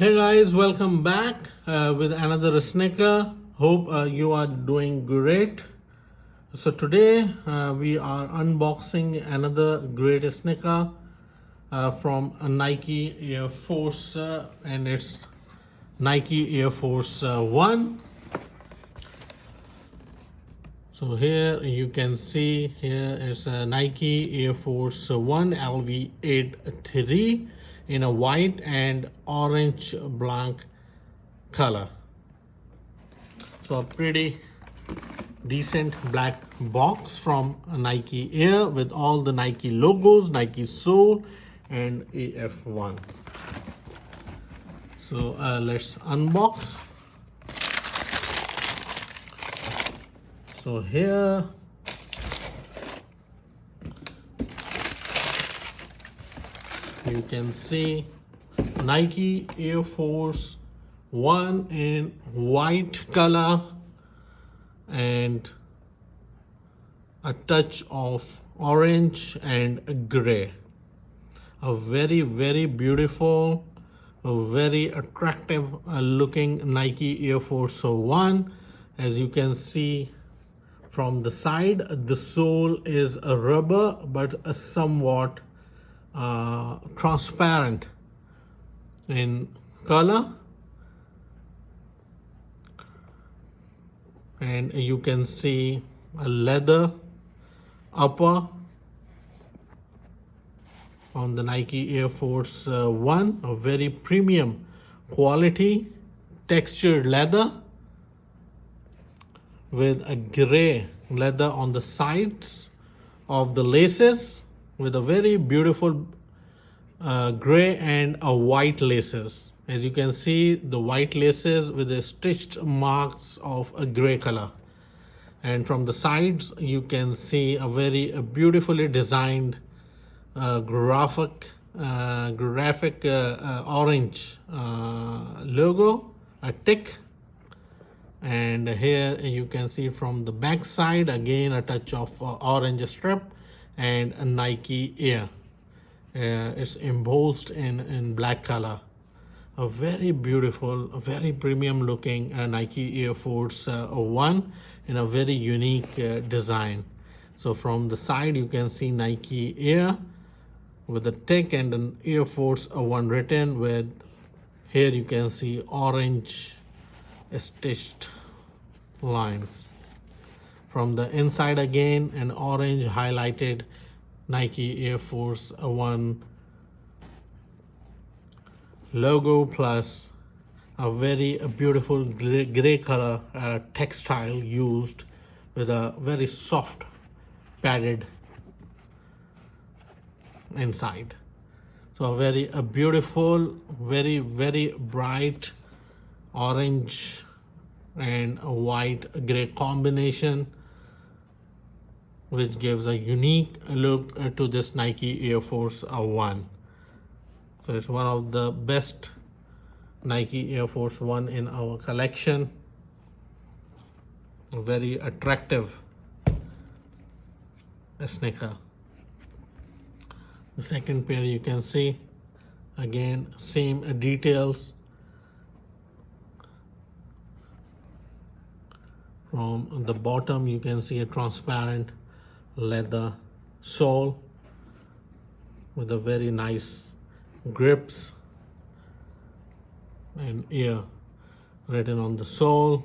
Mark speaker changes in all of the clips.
Speaker 1: Hey guys, welcome back with another sneaker. Hope you are doing great. So today we are unboxing another great sneaker from a Nike Air Force and it's Nike Air Force One. So here you can see here it's a Nike Air Force One LV8 3 in a white and orange BLANC color. So a pretty decent black box from Nike Air with all the Nike logos, Nike sole and AF1. So let's unbox. So here you can see Nike Air Force One in white color and a touch of orange and gray. A very beautiful, a very attractive looking Nike Air Force One. As you can see from the side, the sole is a rubber but a somewhat transparent in color, and you can see a leather upper on the Nike Air Force One, a very premium quality textured leather with a gray leather on the sides of the laces with a very beautiful gray and a white laces. As you can see, the white laces with the stitched marks of a gray color, and from the sides you can see a very beautifully designed graphic orange logo, a tick. And here you can see from the back side again a touch of orange strip and a Nike Air. It's embossed in black color. A very beautiful, a very premium looking Nike Air Force One in a very unique design. So from the side you can see Nike Air with a tick and an Air Force One written with, here you can see orange stitched lines. From the inside again an orange highlighted Nike Air Force One logo plus a very beautiful gray color textile used with a very soft padded inside. So a very beautiful, very bright orange and a white gray combination, which gives a unique look to this Nike Air Force One. So it's one of the best Nike Air Force One in our collection. A very attractive sneaker. The second pair you can see again same details. From the bottom you can see a transparent leather sole with a very nice grips and Air written on the sole,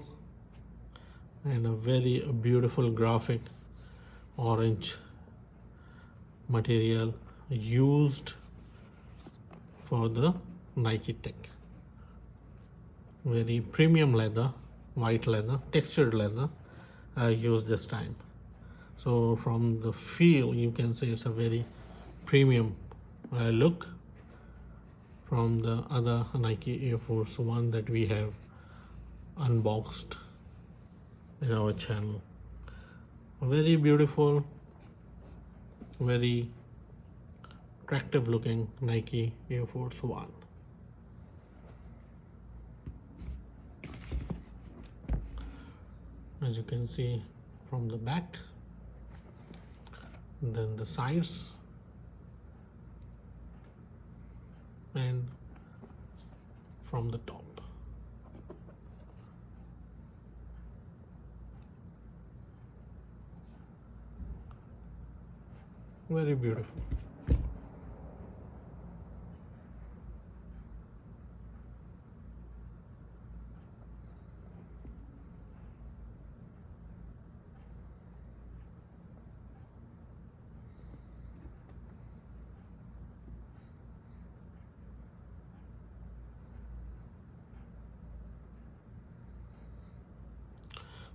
Speaker 1: and a very beautiful graphic orange material used for the Nike tick. Very premium leather, white leather, textured leather used this time. So from the feel you can say it's a very premium look from the other Nike Air Force One that we have unboxed in our channel. Very beautiful, very attractive looking Nike Air Force One. As you can see from the back, then the sides, and from the top. Very beautiful.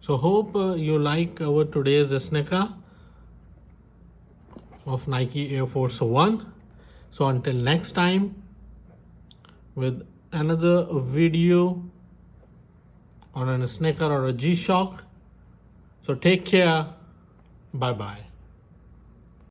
Speaker 1: So hope you like our today's sneaker of Nike Air Force 1. So until next time with another video on a sneaker or a G-Shock. So take care. Bye bye.